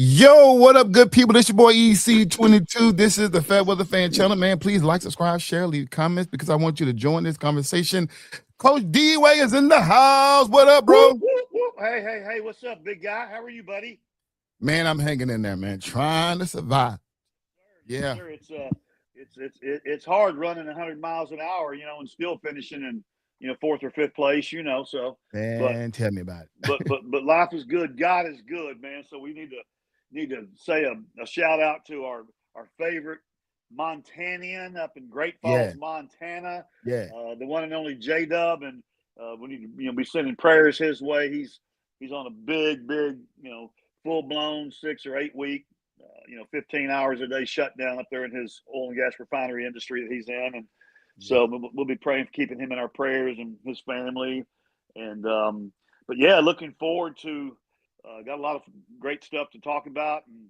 Yo, what up, good people? This your boy EC22. This is the FairWeather Fan channel, man. Please like, subscribe, share, leave comments because I want you to join this conversation. Coach D-Way is in the house. What up, bro? Whoop, whoop, whoop. Hey, what's up, big guy? How are you, buddy? Man, I'm hanging in there, man, trying to survive. Yeah. Sure, it's hard running 100 miles an hour, and still finishing in, fourth or fifth place, So, Man, tell me about it. But life is good. God is good, man. So we need to say a shout out to our favorite Montanian up in Great Falls, Montana. Yeah. The one and only J-Dub, and we need to be sending prayers his way. He's on a big, full blown 6 or 8 week, 15 hours a day shutdown up there in his oil and gas refinery industry that he's in, and so we'll be praying for keeping him in our prayers and his family. And but yeah, looking forward to. Got a lot of great stuff to talk about, and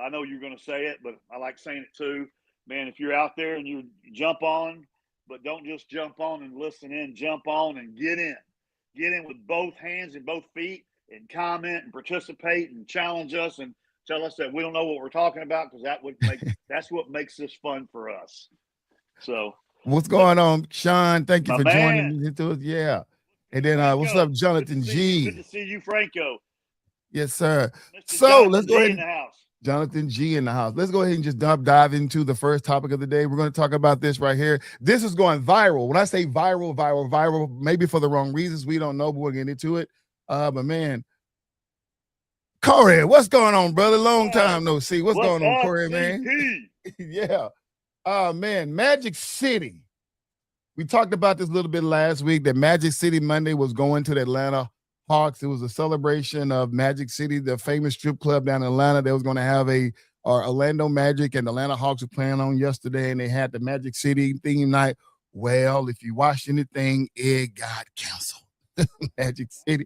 I know you're going to say it, but I like saying it too. Man, if you're out there and you jump on, but don't just jump on and listen in, jump on and get in. Get in with both hands and both feet and comment and participate and challenge us and tell us that we don't know what we're talking about, because that's what makes this fun for us. So what's going on, Sean? Thank you for joining me. Yeah. And then what's up, Jonathan G? Good to see you, Franco. Yes, sir. Mr. So let's go ahead. In the house. Jonathan G in the house. Let's go ahead and just dive into the first topic of the day. We're going to talk about this right here. This is going viral. When I say viral, maybe for the wrong reasons, we don't know, but we'll get into it. But man, Corey, what's going on, brother? Long time no see. What's going on, Corey, man? Yeah. Man, Magic City. We talked about this a little bit last week, that Magic City Monday was going to the Atlanta Hawks. It was a celebration of Magic City, the famous strip club down in Atlanta. They was going to have our Orlando Magic and the Atlanta Hawks were playing on yesterday, and they had the Magic City theme night. Well, if you watched anything, it got canceled. Magic City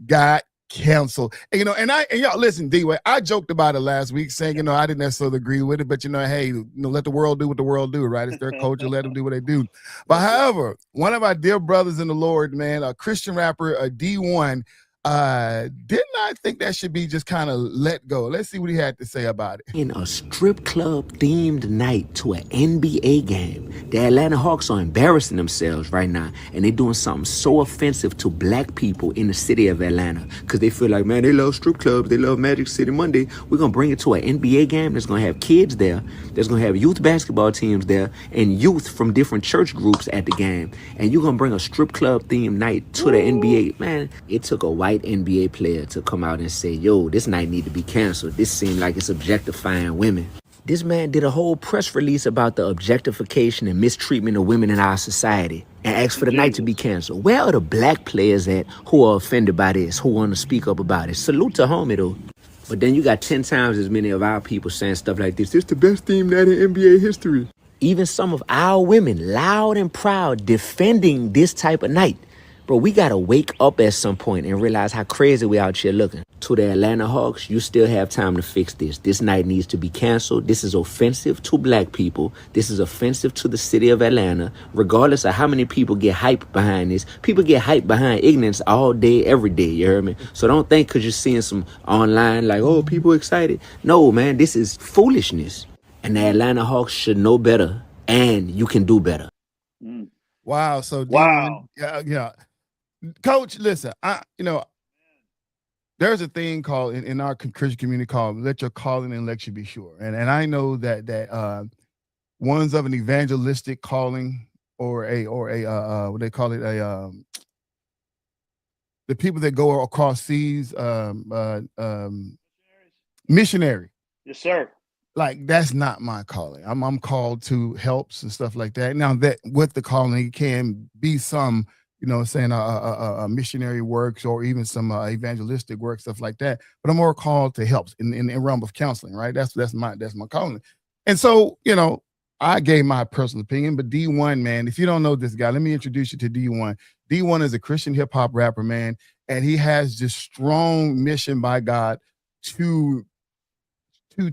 got canceled. And, and y'all listen, D-Way, I joked about it last week saying, I didn't necessarily agree with it, but hey, let the world do what the world do, right? It's their culture, let them do what they do. But however, one of our dear brothers in the Lord, man, a Christian rapper, a D1, did not think that should be just kind of let go. Let's see what he had to say about it. In a strip club themed night to an NBA game, the Atlanta Hawks are embarrassing themselves right now, and they're doing something so offensive to black people in the city of Atlanta, because they feel like, man, they love strip clubs, they love Magic City Monday. We're going to bring it to an NBA game that's going to have kids there, that's going to have youth basketball teams there, and youth from different church groups at the game, and you're going to bring a strip club themed night to the NBA. Man, it took a white NBA player to come out and say, yo, this night need to be canceled. This seems like it's objectifying women. This man did a whole press release about the objectification and mistreatment of women in our society and asked for the night to be canceled. Where are the black players at who are offended by this, who want to speak up about it? Salute to homie, though. But then you got 10 times as many of our people saying stuff like this. This the best theme night in NBA history. Even some of our women, loud and proud, defending this type of night. Bro, we got to wake up at some point and realize how crazy we out here looking. To the Atlanta Hawks, you still have time to fix this. This night needs to be canceled. This is offensive to black people. This is offensive to the city of Atlanta. Regardless of how many people get hyped behind this, people get hyped behind ignorance all day, every day. You heard me? So don't think because you're seeing some online like, oh, people excited. No, man, this is foolishness. And the Atlanta Hawks should know better, and you can do better. Wow. So, wow. Yeah. Coach, listen, there's a thing called in our Christian community called "Let your calling and election be sure," and I know that one's of an evangelistic calling or a what they call it the people that go across seas missionary. Yes, sir. Like that's not my calling. I'm called to helps and stuff like that. Now that with the calling it can be some. Saying missionary works or even some evangelistic work, stuff like that. But I'm more called to help in the realm of counseling, right? That's my calling. And so, I gave my personal opinion, but D1, man, if you don't know this guy, let me introduce you to D1. D1 is a Christian hip hop rapper, man, and he has this strong mission by God to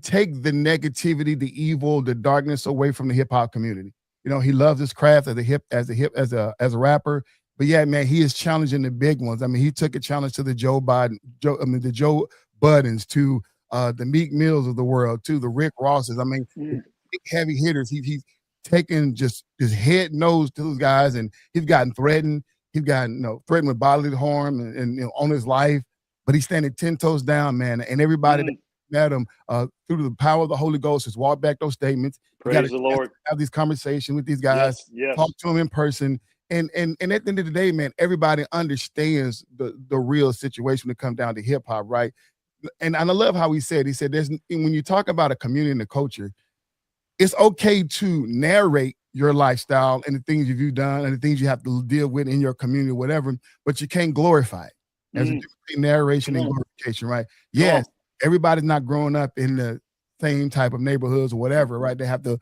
take the negativity, the evil, the darkness away from the hip hop community. He loves his craft as a rapper. But yeah, man, he is challenging the big ones. I mean, he took a challenge to the Joe Buddens, to the Meek Mills of the world too, the Rick Rosses. I mean, big heavy hitters. He's taken just his head nose to those guys, and he's gotten threatened. He's gotten threatened with bodily harm and on his life, but he's standing 10 toes down, man. And everybody that met him through the power of the Holy Ghost has walked back those statements. Praise the Lord. Have these conversations with these guys. Yes. Talk to them in person. And at the end of the day, man, everybody understands the real situation when it comes down to hip hop, right? And I love how he said there's when you talk about a community and a culture, it's okay to narrate your lifestyle and the things you've done and the things you have to deal with in your community or whatever, but you can't glorify it. There's a difference between narration and glorification, right? Yes, everybody's not growing up in the same type of neighborhoods or whatever, right? They have to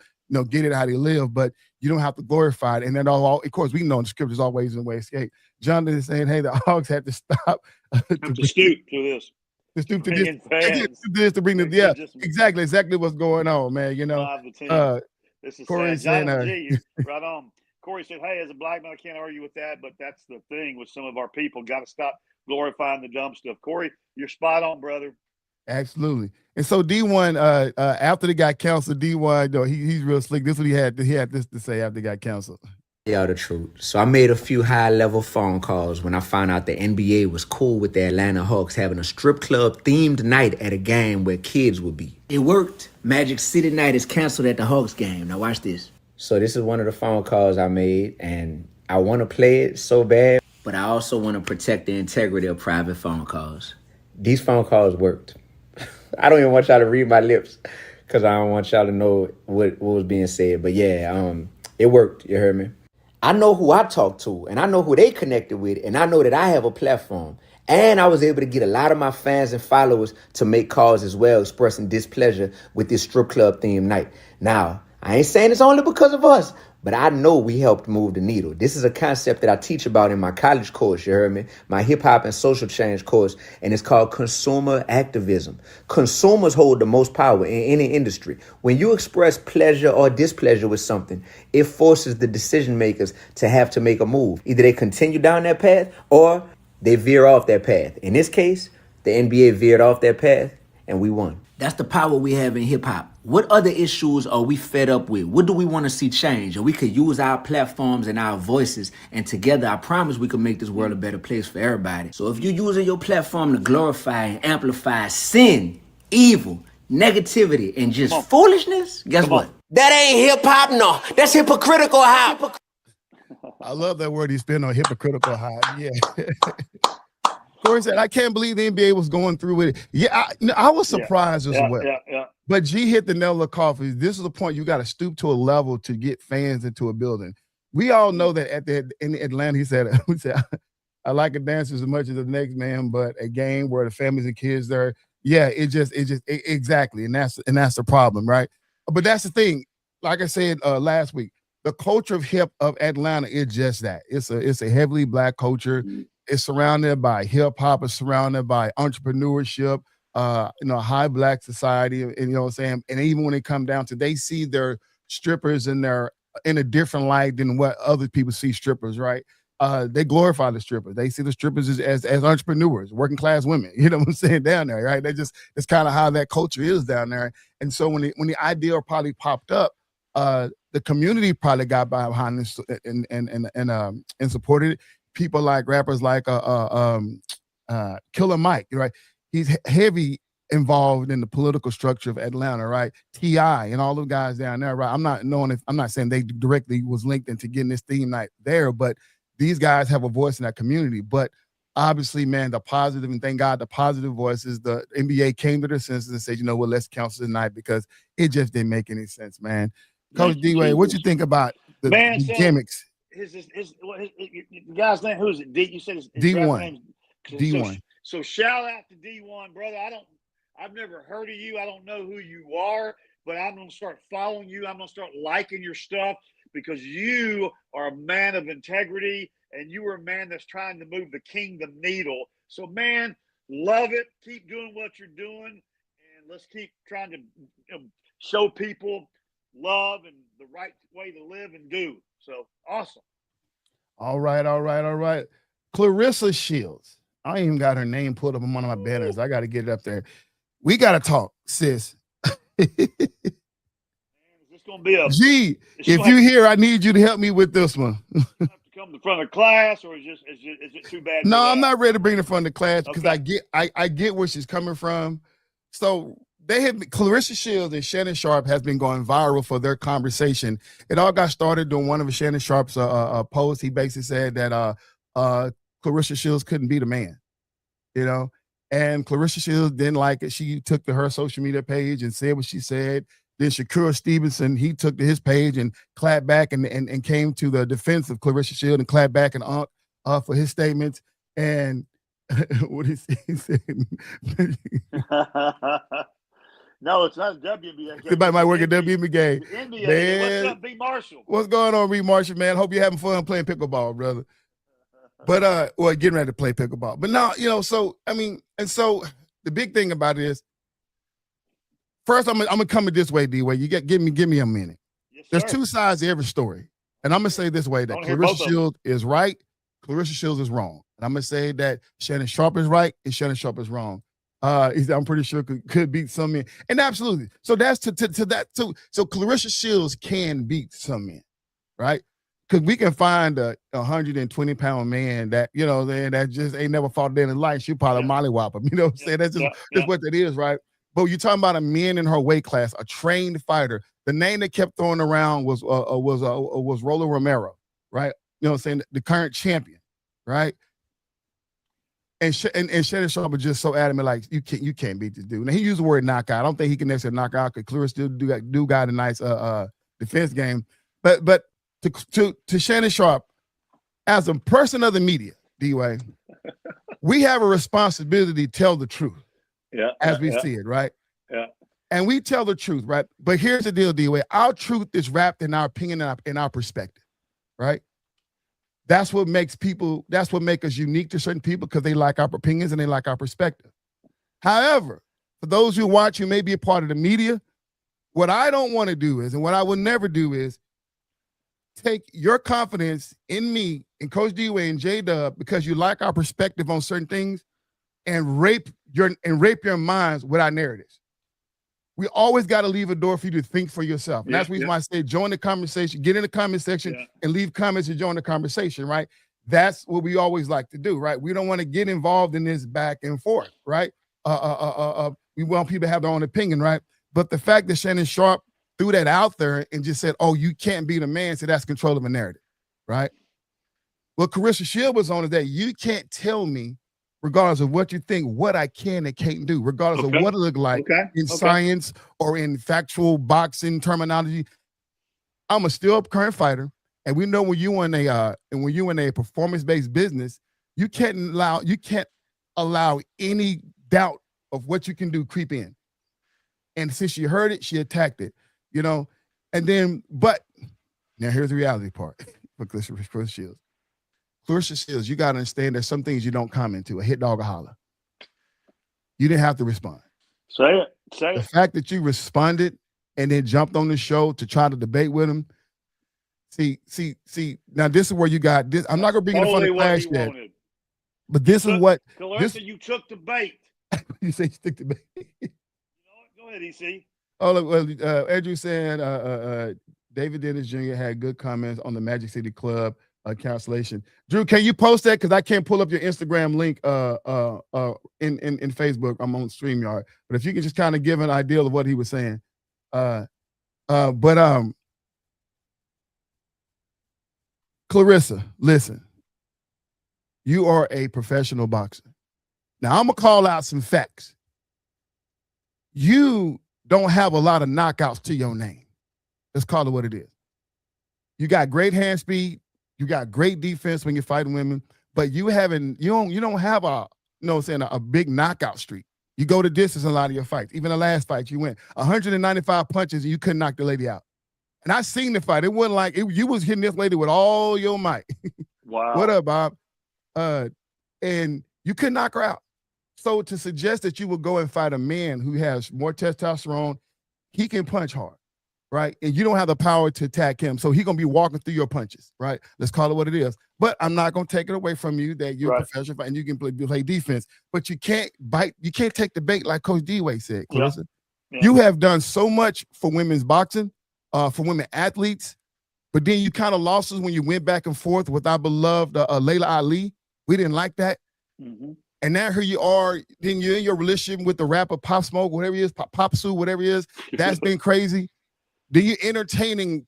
get it how they live, but you don't have to glorify it. And then all of course, we know in the scriptures always in the way escape. John is saying, hey, the Hogs had to stop to stoop to this. To stoop to this to bring the exactly what's going on, man. This is Corey saying, right on. Corey said, hey, as a black man, I can't argue with that, but that's the thing with some of our people. Got to stop glorifying the dumb stuff. Corey, you're spot on, brother. Absolutely. And so D1, after they got canceled, D1, he's real slick. This is what he had this to say after they got canceled. Yeah, the truth. So I made a few high-level phone calls when I found out the NBA was cool with the Atlanta Hawks having a strip club-themed night at a game where kids would be. It worked. Magic City Night is canceled at the Hawks game. Now watch this. So this is one of the phone calls I made, and I want to play it so bad, but I also want to protect the integrity of private phone calls. These phone calls worked. I don't even want y'all to read my lips because I don't want y'all to know what was being said. But yeah, it worked. You heard me? I know who I talked to, and I know who they connected with, and I know that I have a platform. And I was able to get a lot of my fans and followers to make calls as well, expressing displeasure with this strip club themed night. Now, I ain't saying it's only because of us, but I know we helped move the needle. This is a concept that I teach about in my college course, you heard me? My hip hop and social change course, and it's called consumer activism. Consumers hold the most power in any industry. When you express pleasure or displeasure with something, it forces the decision makers to have to make a move. Either they continue down that path or they veer off that path. In this case, the NBA veered off that path and we won. That's the power we have in hip hop. What other issues are we fed up with? What do we want to see change? And we could use our platforms and our voices, and together I promise we can make this world a better place for everybody. So if you're using your platform to glorify and amplify sin, evil, negativity, and just foolishness, guess what? That ain't hip hop, no. That's hypocritical hop. I love that word he spent on hypocritical high. Yeah. Corey said, I can't believe the NBA was going through with it. Yeah, I was surprised as well. Yeah. But G hit the nail on the coffin. This is the point. You got to stoop to a level to get fans into a building. We all know that in Atlanta, he said, I like a dancer as much as the next man, but a game where the families and kids there, exactly. And that's the problem, right? But that's the thing. Like I said last week, the culture of Atlanta is just that. It's a heavily black culture. It's surrounded by hip hop. It's surrounded by entrepreneurship. High black society, and you know what I'm saying. And even when it come down to, they see their strippers in a different light than what other people see strippers. Right? They glorify the strippers. They see the strippers as entrepreneurs, working class women. You know what I'm saying down there, right? It's kind of how that culture is down there. And so when the idea probably popped up, the community probably got behind this and supported it. People like rappers like Killer Mike, right? He's heavy involved in the political structure of Atlanta, right? T.I. and all those guys down there, right? I'm not saying they directly was linked into getting this theme night there, but these guys have a voice in that community. But obviously, man, the positive, and thank God the positive voices, the NBA came to their senses and said, you know what, let's cancel tonight because it just didn't make any sense, man. Coach D-Wade, what you think about the gimmicks? The guy's name, who is it? You said his D1. D1. So shout out to D1, brother. I've never heard of you. I don't know who you are, but I'm going to start following you. I'm going to start liking your stuff because you are a man of integrity and you are a man that's trying to move the kingdom needle. So, man, love it. Keep doing what you're doing, and let's keep trying to show people love and the right way to live and do. So, awesome. All right. Claressa Shields. I ain't even got her name pulled up on one of my banners. I got to get it up there. We gotta talk, sis. It's going to be a G, if you here, I need you to help me with this one. have to come to front of class, or is it too bad? No, I'm not ready to bring it in front of the class because Okay. I get where she's coming from. So Claressa Shields and Shannon Sharp has been going viral for their conversation. It all got started during one of Shannon Sharp's posts. He basically said that Claressa Shields couldn't beat a man, you know, and Claressa Shields didn't like it. She took to her social media page and said what she said. Then Shakur Stevenson, he took to his page and clapped back and came to the defense of Claressa Shields and clapped back and for his statements. And what he said. No, it's not WNBA. Somebody might work at WNBA. NBA. Man, What's up, B. Marshall? what's going on, Reed Marshall, man? Hope you're having fun playing pickleball, brother. But well, getting ready to play pickleball. But now, you know, so I mean, and so the big thing about it is, first, I'm gonna come it this way, D-Way. You give me a minute. Yes, There's sir. two sides to every story, and I'm gonna say this way: that Wanna hear both Claressa of 'em. Shields is right, Claressa Shields is wrong, and I'm gonna say that Shannon Sharp is right and Shannon Sharp is wrong. I'm pretty sure could beat some men, and absolutely. So that's to that too. So Claressa Shields can beat some men, right? Because we can find a 120-pound man that, you know, that just ain't never fought a day in his life. She probably mollywop him. You know what I'm saying? That's just that's what it is, right? But you're talking about a man in her weight class, a trained fighter. The name that kept throwing around was Roland Romero, right? You know what I'm saying? The current champion, right? And Shannon Sharp was just so adamant, like you can't beat this dude. Now he used the word knockout. I don't think he can necessarily knock out because Claressa still do got a nice defense game. But to Shannon Sharp, as a person of the media, D-Way, we have a responsibility to tell the truth. Yeah. As we see it, right? Yeah. And we tell the truth, right? But here's the deal, D-Way. Our truth is wrapped in our opinion and in our perspective, right? That's what makes us unique to certain people, because they like our opinions and they like our perspective. However, for those who watch who may be a part of the media, what I don't want to do is, and what I will never do is, take your confidence in me and Coach D-Way and J-Dub because you like our perspective on certain things and rape your minds with our narratives. We always got to leave a door for you to think for yourself. And that's the reason why I say join the conversation, get in the comment section and leave comments and join the conversation, right? That's what we always like to do, right? We don't want to get involved in this back and forth, right? We want people to have their own opinion, right? But the fact that Shannon Sharp threw that out there and just said, oh, you can't beat a man, so that's control of a narrative, right? What Claressa Shields was on is that you can't tell me, regardless of what you think, what I can and can't do, regardless of what it look like in science or in factual boxing terminology. I'm a still current fighter, and we know when you in a performance-based business, you can't allow any doubt of what you can do creep in. And since she heard it, she attacked it, you know. And then, but now here's the reality part for Claressa Shields. Claressa Shields, you got to understand there's some things you don't comment to. A hit dog, a holler. You didn't have to respond. Say it. The fact that you responded and then jumped on the show to try to debate with him. See. Now this is where you got this. I'm not gonna bring it in front of class yet. But this is what Claressa, you took the bait. You say you stick to bait. Go ahead, EC. Oh, look, Andrew saying David Dennis Jr. had good comments on the Magic City Club cancellation. Drew, can you post that? Because I can't pull up your Instagram link in Facebook. I'm on StreamYard. But if you can just kind of give an idea of what he was saying. Claressa, listen. You are a professional boxer. Now, I'm going to call out some facts. You don't have a lot of knockouts to your name. Let's call it what it is. You got great hand speed. You got great defense when you're fighting women, but you don't have a big knockout streak. You go the distance in a lot of your fights. Even the last fight you went 195 punches and you couldn't knock the lady out. And I seen the fight. It wasn't like you was hitting this lady with all your might. Wow. What up, Bob? And you couldn't knock her out. So to suggest that you would go and fight a man who has more testosterone, he can punch hard, right? And you don't have the power to attack him. So he's going to be walking through your punches, right? Let's call it what it is. But I'm not going to take it away from you that you're a professional and you can play defense. But you can't bite. You can't take the bait like Coach D-Way said, Claressa. Yeah. You have done so much for women's boxing, for women athletes. But then you kind of lost us when you went back and forth with our beloved Layla Ali. We didn't like that. Mm-hmm. And now here you are, then you're in your relationship with the rapper Pop Smoke, whatever he is, Pop Sue, whatever he is. That's been crazy. Then you're entertaining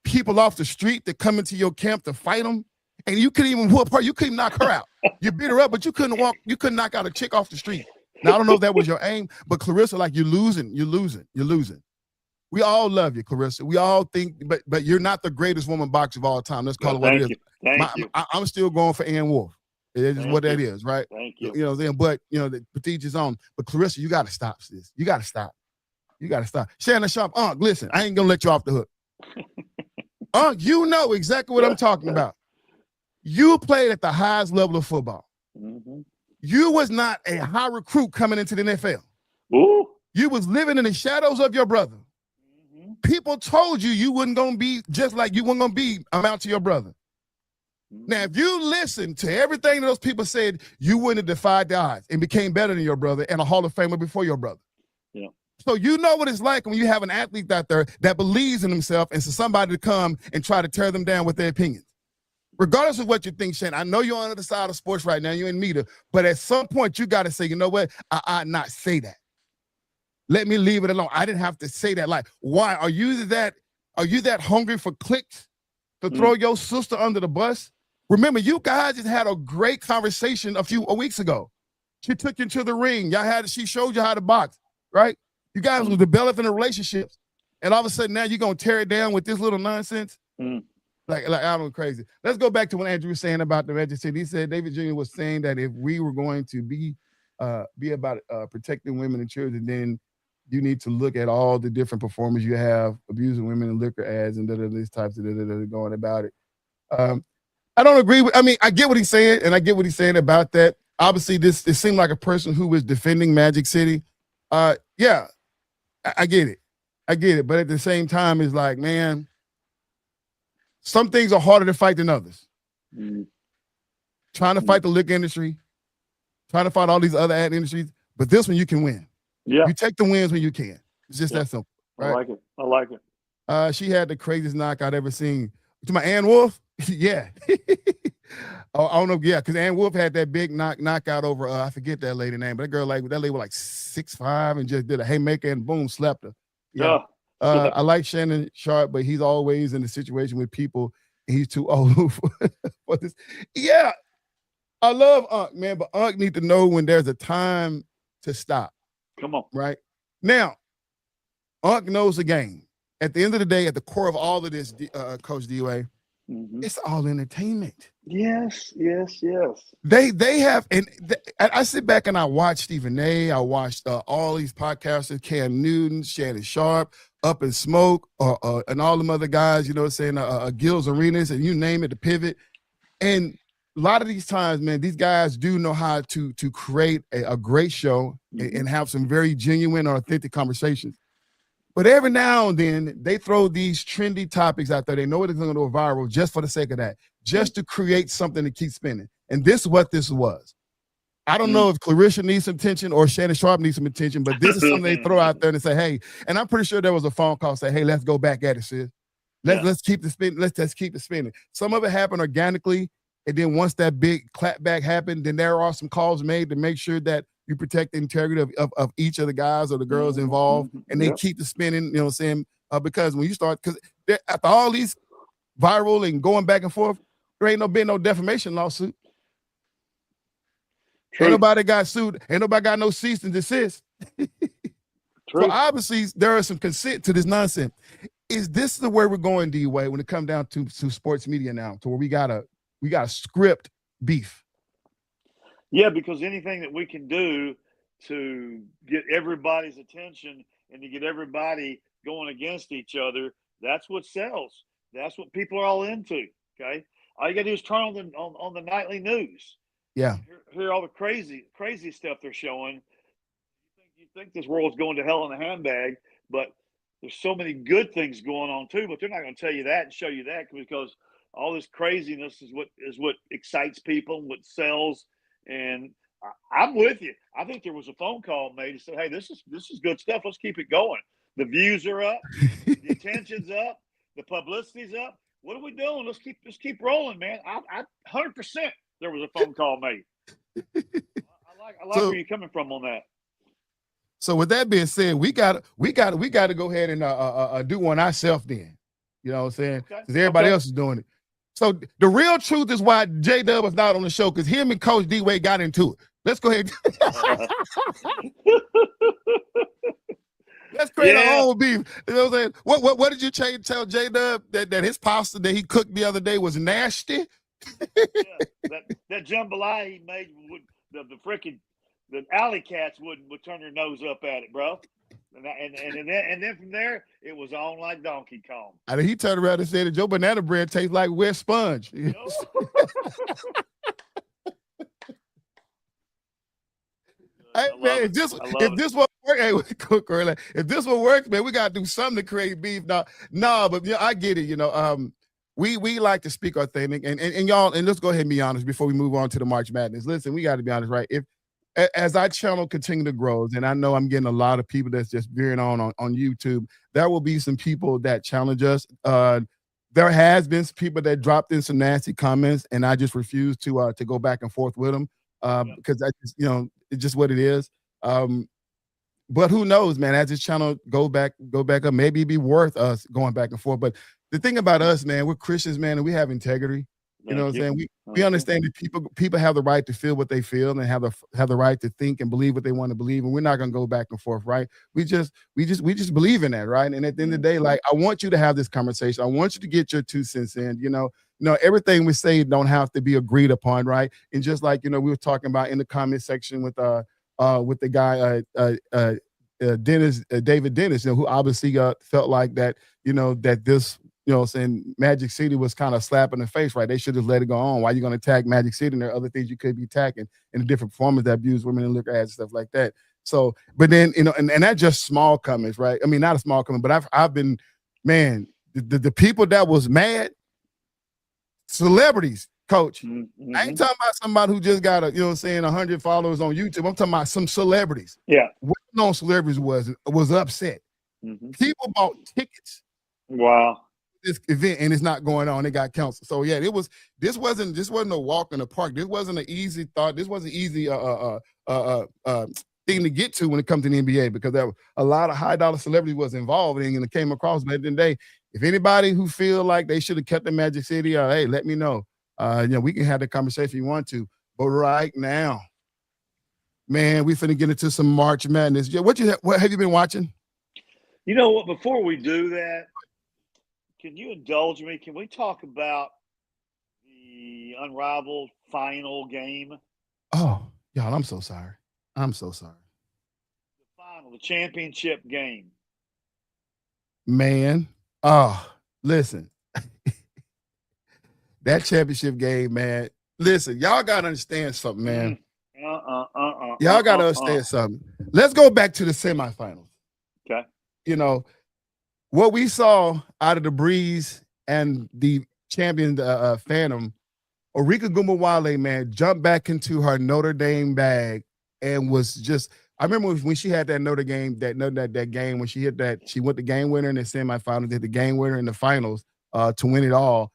people off the street that come into your camp to fight them. And you couldn't even whoop her. You couldn't knock her out. You beat her up, but you couldn't knock out a chick off the street. Now, I don't know if that was your aim, but Claressa, like, you're losing. We all love you, Claressa. We all think, but you're not the greatest woman boxer of all time. Let's call it what it is. Thank you. I'm still going for Ann Wolf. It is what that is, right? Thank you. You know what I'm saying? But, the petite is on. But Claressa, you got to stop this. You got to stop. Shannon Sharp, listen, I ain't going to let you off the hook. You know exactly what I'm talking about. You played at the highest level of football. Mm-hmm. You was not a high recruit coming into the NFL. Ooh. You was living in the shadows of your brother. People told you wasn't going to be just like you weren't going to be amount to your brother. Now, if you listen to everything those people said, you wouldn't have defied the odds and became better than your brother and a Hall of Famer before your brother. Yeah. So you know what it's like when you have an athlete out there that believes in himself and for somebody to come and try to tear them down with their opinions. Regardless of what you think, Shane, I know you're on the other side of sports right now, you and Mita, but at some point you got to say, you know what, I ought not say that. Let me leave it alone. I didn't have to say that. Like, why? Are you that hungry for clicks to throw your sister under the bus? Remember, you guys just had a great conversation a few weeks ago. She took you to the ring. She showed you how to box, right? You guys were developing a relationship. And all of a sudden now you're going to tear it down with this little nonsense? Like I don't know, crazy. Let's go back to what Andrew was saying about the Magic City. He said David Jr. was saying that if we were going to be about protecting women and children, then you need to look at all the different performers you have, abusing women and liquor ads and these types of going about it. I don't agree with, I get what he's saying, and I get what he's saying about that. Obviously, it seemed like a person who was defending Magic City. Yeah, I get it. But at the same time, it's like, man, some things are harder to fight than others. Trying to fight the liquor industry, trying to fight all these other ad industries, but this one you can win. Yeah, you take the wins when you can. It's just that simple. Right? I like it. She had the craziest knockout ever seen. To my Ann Wolf, yeah. I don't know, yeah, because Ann Wolf had that big knockout over. I forget that lady name, but that lady was like 6'5" and just did a haymaker and boom, slapped her. Yeah. I like Shannon Sharp, but he's always in a situation with people. He's too old for this. Yeah, I love Unc, man, but Unc need to know when there's a time to stop. Come on. Right? Now, Unc knows the game. At the end of the day, at the core of all of this, Coach D-Way, it's all entertainment. Yes. They have, and I sit back and I watch Stephen A. I watched all these podcasters, Cam Newton, Shannon Sharp, Up in Smoke, and all them other guys, you know what I'm saying, Gil's Arenas, and you name it, the Pivot. And a lot of these times, man, these guys do know how to create a great show and have some very genuine or authentic conversations. But every now and then, they throw these trendy topics out there. They know it's going to go viral just for the sake of that, just to create something to keep spinning. And this is what this was. I don't know if Claressa needs some attention or Shannon Sharp needs some attention, but this is something they throw out there and say, hey, and I'm pretty sure there was a phone call say, hey, let's go back at it, sis. Let's keep the spin. Let's just keep it spinning. Some of it happened organically. And then once that big clapback happened, then there are some calls made to make sure that you protect the integrity of each of the guys or the girls involved, and they keep the spinning, you know what I'm saying? Because when you start, because after all these viral and going back and forth, there ain't been no defamation lawsuit. True. Ain't nobody got sued. Ain't nobody got no cease and desist. So obviously there is some consent to this nonsense. Is this the way we're going, D-Way, when it comes down to sports media now, to where we gotta script beef? Yeah, because anything that we can do to get everybody's attention and to get everybody going against each other, that's what sells. That's what people are all into. Okay, all you got to do is turn on the nightly news. Yeah, hear all the crazy stuff they're showing. You think this world's going to hell in a handbag, but there's so many good things going on too, but they're not going to tell you that and show you that because all this craziness is what excites people and what sells. And I'm with you. I think there was a phone call made to say, "Hey, this is good stuff. Let's keep it going. The views are up, the attention's up, the publicity's up. What are we doing? Let's keep rolling, man." I 100% there was a phone call made. I like where you're coming from on that. So with that being said, we got to go ahead and do one ourselves then. You know what I'm saying? Because everybody else is doing it. So the real truth is why J-Dub was not on the show, because him and Coach D-Wade got into it. Let's go ahead. Let's create our own beef. You know what I'm saying? What did you tell J-Dub that his pasta that he cooked the other day was nasty? That jambalaya he made would the alley cats would turn their nose up at it, bro. And then from there, it was on like Donkey Kong. And he turned around and said that your banana bread tastes like wet sponge. Hey, man, if this will work, hey, cook early. If this will work, man, we gotta do something to create beef. No, but I get it. We like to speak authentic, and y'all, and let's go ahead and be honest before we move on to the March Madness. Listen, we got to be honest, right? As our channel continue to grow, and I know I'm getting a lot of people that's just veering on YouTube, there will be some people that challenge us. There has been some people that dropped in some nasty comments, and I just refuse to go back and forth with them because I just, it's just what it is. But who knows, man? As this channel go back up, maybe it'd be worth us going back and forth. But the thing about us, man, we're Christians, man, and we have integrity. You know what I'm saying? We understand that people have the right to feel what they feel and have the right to think and believe what they want to believe, and we're not gonna go back and forth, right? We just believe in that, right? And at the end of the day, like, I want you to have this conversation. I want you to get your 2 cents in. Everything we say don't have to be agreed upon, right? And just like we were talking about in the comment section with the guy David Dennis, who obviously felt like that, that this. Saying Magic City was kind of slapping the face, right? They should have let it go on. Why are you going to tag Magic City? And there are other things you could be tagging in the different performers that abuse women and liquor ads and stuff like that. So, but then, and that's just small comments, right? I mean, not a small comment, but I've been, man, the people that was mad, celebrities, coach. Mm-hmm. I ain't talking about somebody who just got 100 followers on YouTube. I'm talking about some celebrities. Yeah. Well-known celebrities was upset. Mm-hmm. People bought tickets. Wow. This event, and it's not going on. It got canceled. So yeah, this wasn't a walk in the park. This wasn't an easy thought. This wasn't easy thing to get to when it comes to the NBA, because there were a lot of high dollar celebrities was involved and it came across. But at the end of the day, if anybody who feel like they should have kept the Magic City, hey, let me know. We can have the conversation if you want to. But right now, man, we finna get into some March Madness. Yeah, what have you been watching? You know what? Before we do that, can you indulge me? Can we talk about the unrivaled final game? Oh, y'all, I'm so sorry. The final, the championship game. Man, listen. That championship game, man. Listen, y'all got to understand something, man. Y'all got to understand something. Let's go back to the semifinals. Okay. What we saw out of the Breeze and the champion Phantom, Arika Gumawale, man, jumped back into her Notre Dame bag and was just. I remember when she had that Notre Dame that game when she hit that, she went the game winner in the semifinals, did the game winner in the finals to win it all.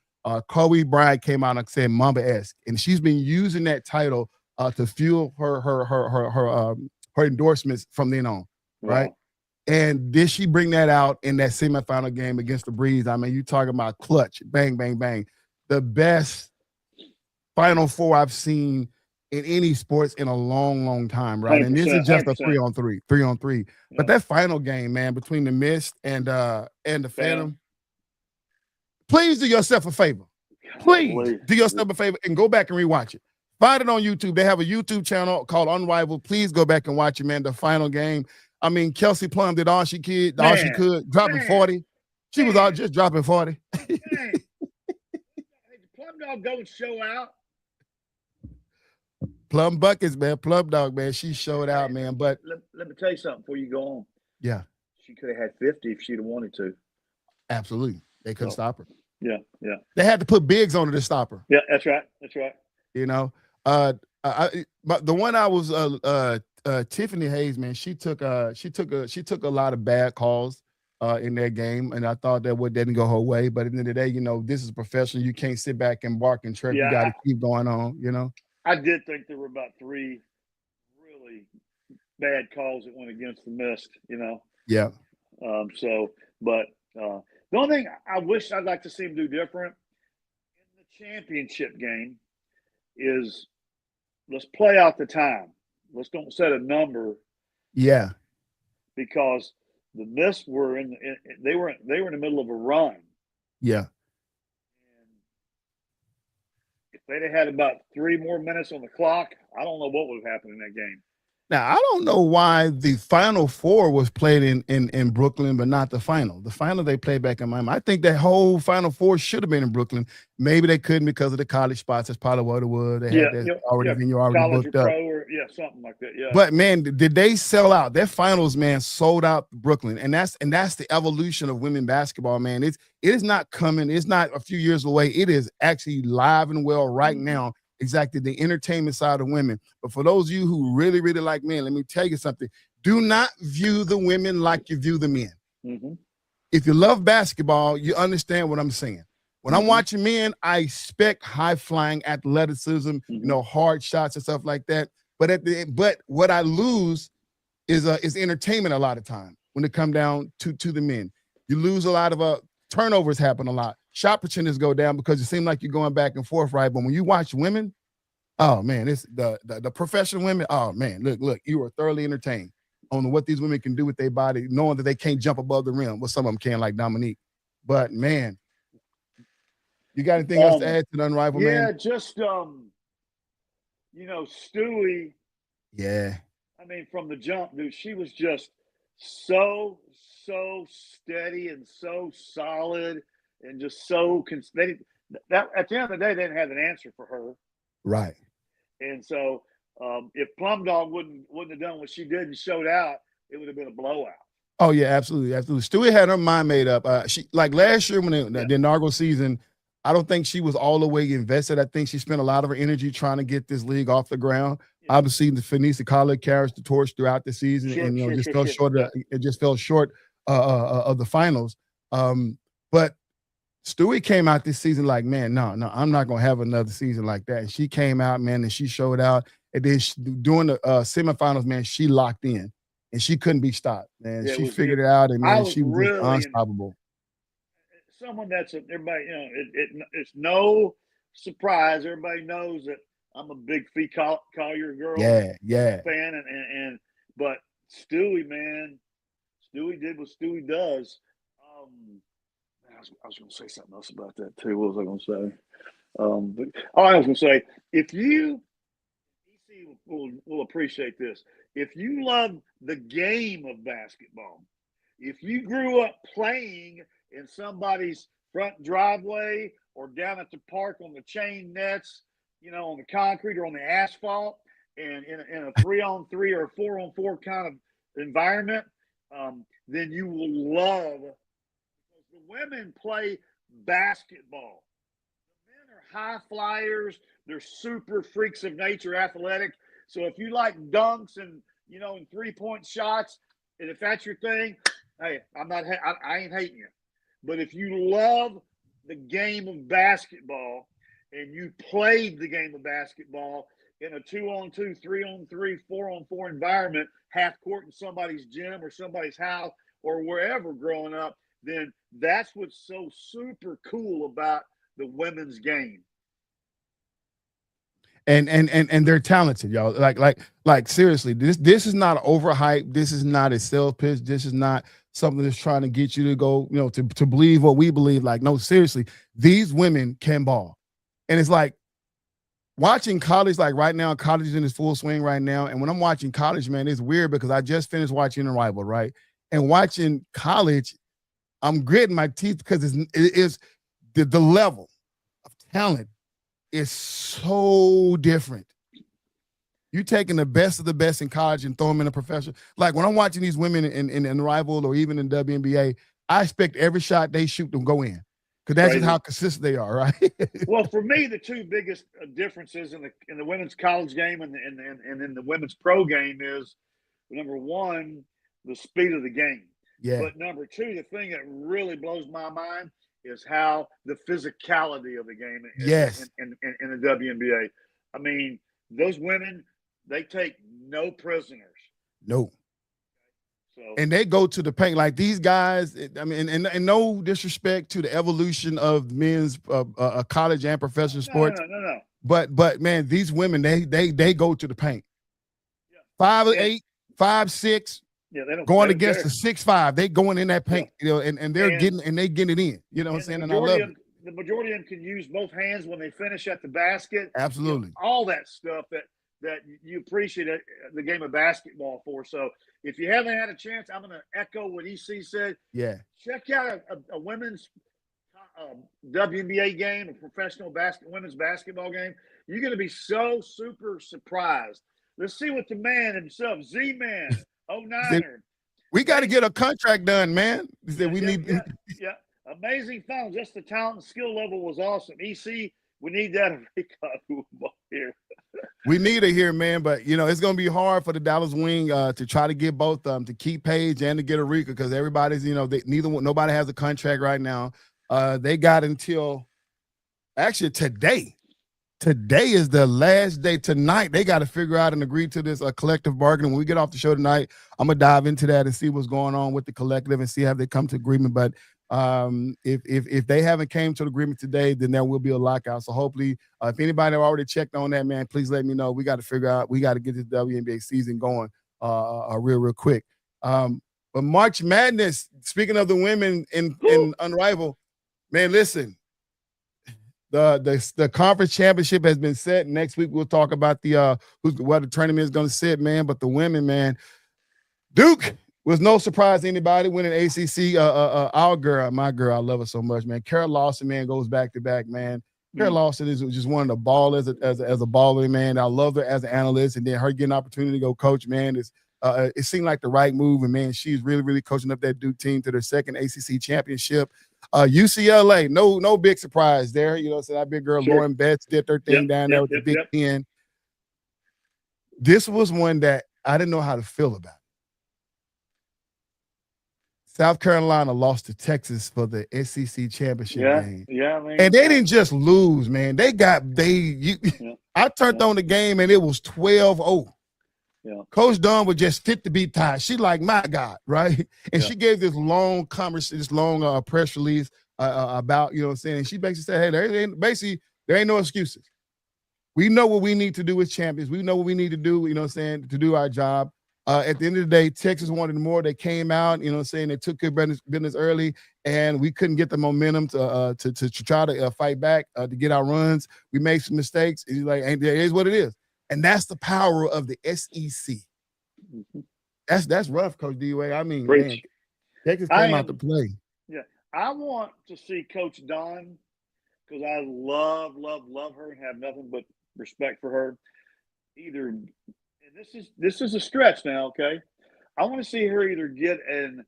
Kobe Bryant came out and said Mamba-esque, and she's been using that title to fuel her endorsements from then on, right? And did she bring that out in that semifinal game against the Breeze? I mean, you talking about clutch, bang, bang, bang. The best Final Four I've seen in any sports in a long, long time, right? And this is just 100%. A 3-on-3. Yeah. But that final game, man, between the Mist and the Phantom, please do yourself a favor. Please do yourself a favor and go back and rewatch it. Find it on YouTube. They have a YouTube channel called Unrivaled. Please go back and watch it, man. The final game. I mean, Kelsey Plum did all she could, dropping 40. She was all just dropping 40. Did Plum Dog go and show out? Plum Buckets, man. Plum Dog, man. She showed out, man. But let me tell you something before you go on. Yeah. she could have had 50 if she'd have wanted to. Absolutely. They couldn't stop her. Yeah. They had to put bigs on her to stop her. Yeah, that's right. You know, but the one I was Tiffany Hayes, man, she took a lot of bad calls in that game, and I thought that didn't go her way. But at the end of the day, you know, this is professional. You can't sit back and bark and chirp. You got to keep going on. You know, I did think there were about 3 really bad calls that went against the Mist. You know. Yeah. The only thing I wish I'd like to see him do different in the championship game is let's play out the time. Let's don't set a number. Yeah. Because the Mist were they were in the middle of a run. Yeah. And if they'd had about 3 more minutes on the clock, I don't know what would have happened in that game. Now, I don't know why the Final Four was played in Brooklyn, but not the final. The final they played back in Miami. I think that whole Final Four should have been in Brooklyn. Maybe they couldn't because of the college spots. That's probably what it was. They had that already booked up. Something like that. Yeah. But man, did they sell out? Their finals, man, sold out Brooklyn, and that's the evolution of women basketball, man. It is not coming. It's not a few years away. It is actually live and well right now. Exactly, the entertainment side of women. But for those of you who really, really like men, let me tell you something. Do not view the women like you view the men. Mm-hmm. If you love basketball, you understand what I'm saying. When I'm watching men, I expect high-flying athleticism, you know, hard shots and stuff like that. But what I lose is entertainment a lot of time when it come down to the men. You lose a lot of turnovers happen a lot. Shot percentages go down because it seems like you're going back and forth, right? But when you watch women, oh man, it's the professional women. Oh man, look, you are thoroughly entertained on what these women can do with their body, knowing that they can't jump above the rim. Well, some of them can, like Dominique. But man, you got anything else to add to the Unrivaled Man? Yeah, just you know, Stewie. Yeah. I mean, from the jump, dude, she was just so steady and so solid. And just so that at the end of the day, they didn't have an answer for her, right? And so, if Plum Dog wouldn't have done what she did and showed out, it would have been a blowout. Oh yeah, absolutely. Stewie had her mind made up. She like last year when the inaugural season, I don't think she was all the way invested. I think she spent a lot of her energy trying to get this league off the ground. Yeah. Obviously, the Phoenicia College carries the torch throughout the season, it just fell short of the finals. But Stewie came out this season like, man, no, I'm not going to have another season like that. And she came out, man, and she showed out. And then during the semifinals, man, she locked in. And she couldn't be stopped, man. She figured it out, and, man, she was really unstoppable. Someone that's everybody, you know, it's no surprise. Everybody knows that I'm a big Fee Collier girl fan. But Stewie, man, Stewie did what Stewie does. I was going to say something else about that too. What was I going to say? I was going to say, if you will appreciate this. If you love the game of basketball, if you grew up playing in somebody's front driveway or down at the park on the chain nets, you know, on the concrete or on the asphalt, and in a 3-on-3 or 4-on-4 kind of environment, then you will love. The women play basketball. The men are high flyers. They're super freaks of nature, athletic. So if you like dunks and, you know, and 3-point shots, and if that's your thing, hey, I ain't hating you. But if you love the game of basketball and you played the game of basketball in a 2-on-2, 3-on-3, 4-on-4 environment, half court in somebody's gym or somebody's house or wherever growing up, then that's what's so super cool about the women's game. And they're talented, y'all. Like seriously, this is not overhyped. This is not a sales pitch. This is not something that's trying to get you to go, you know, to believe what we believe. Like, no, seriously, these women can ball. And it's like watching college, like right now, college is in its full swing right now. And when I'm watching college, man, it's weird because I just finished watching Arrival, right? And watching college, I'm gritting my teeth because it is the level of talent is so different. You taking the best of the best in college and throw them in a professional. Like when I'm watching these women in Rival or even in WNBA, I expect every shot they shoot to go in because that's just how consistent they are, right? Well, for me, the two biggest differences in the women's college game and in the women's pro game is, number one, the speed of the game. Yeah. But number two, the thing that really blows my mind is how the physicality of the game in the WNBA. I mean, those women, they take no prisoners. No. So, and they go to the paint like these guys. I mean, and no disrespect to the evolution of men's college and professional sports. No. But man, these women they go to the paint. Yeah. 5'8", 5'6". Yeah, they don't going against the 6'5". They going in that paint, and they're getting it in. You know what I'm saying? And I love it. The majority of them can use both hands when they finish at the basket. Absolutely. All that stuff that you appreciate the game of basketball for. So if you haven't had a chance, I'm going to echo what EC said. Yeah. Check out a women's WNBA game, a professional women's basketball game. You're going to be so super surprised. Let's see what the man himself, Z-Man, 09er. We got to get a contract done, man. We need. Yeah. Amazing fun. Just the talent and skill level was awesome. EC, we need that here. We need it here, man. But it's gonna be hard for the Dallas Wing to try to get both to keep Paige and to get Arika because everybody's nobody has a contract right now. They got until actually today. Today is the last day. Tonight they got to figure out and agree to this collective bargaining. When we get off the show tonight, I'm gonna dive into that and see what's going on with the collective and see how they come to agreement. But if they haven't came to an agreement today, then there will be a lockout. So hopefully, if anybody already checked on that, man, please let me know. We got to figure out. We got to get this WNBA season going real quick. But March Madness. Speaking of the women in Unrivaled, man, listen. The conference championship has been set. Next week we'll talk about where the tournament is going to sit, man. But the women, man, Duke was no surprise to anybody winning ACC. Our girl, my girl, I love her so much, man. Kara Lawson, man, goes back to back, man. Kara Lawson is just one of the ballers as a baller, man. I love her as an analyst, and then her getting an opportunity to go coach, man, it seemed like the right move, and man, she's really, really coaching up that Duke team to their second ACC championship. UCLA, no big surprise there. So that big girl Lauren Betts did her thing down there with the Big Ten. This was one that I didn't know how to feel about. South Carolina lost to Texas for the SEC championship game. Yeah, man. And they didn't just lose, man. I turned on the game and it was 12-0. Yeah. Coach Dunn was just fit to be tied. She like, my God, right? And she gave this long press release about, what I'm saying? And she basically said, hey, there ain't no excuses. We know what we need to do as champions. We know what we need to do, to do our job. At the end of the day, Texas wanted more. They came out, they took good business early, and we couldn't get the momentum to try to fight back, to get our runs. We made some mistakes. He's like, it is what it is. And that's the power of the SEC. Mm-hmm. That's rough, Coach D-Way. I mean, man, Texas came out to play. Yeah, I want to see Coach Don because I love her and have nothing but respect for her. And this is a stretch now, okay? I want to see her either get an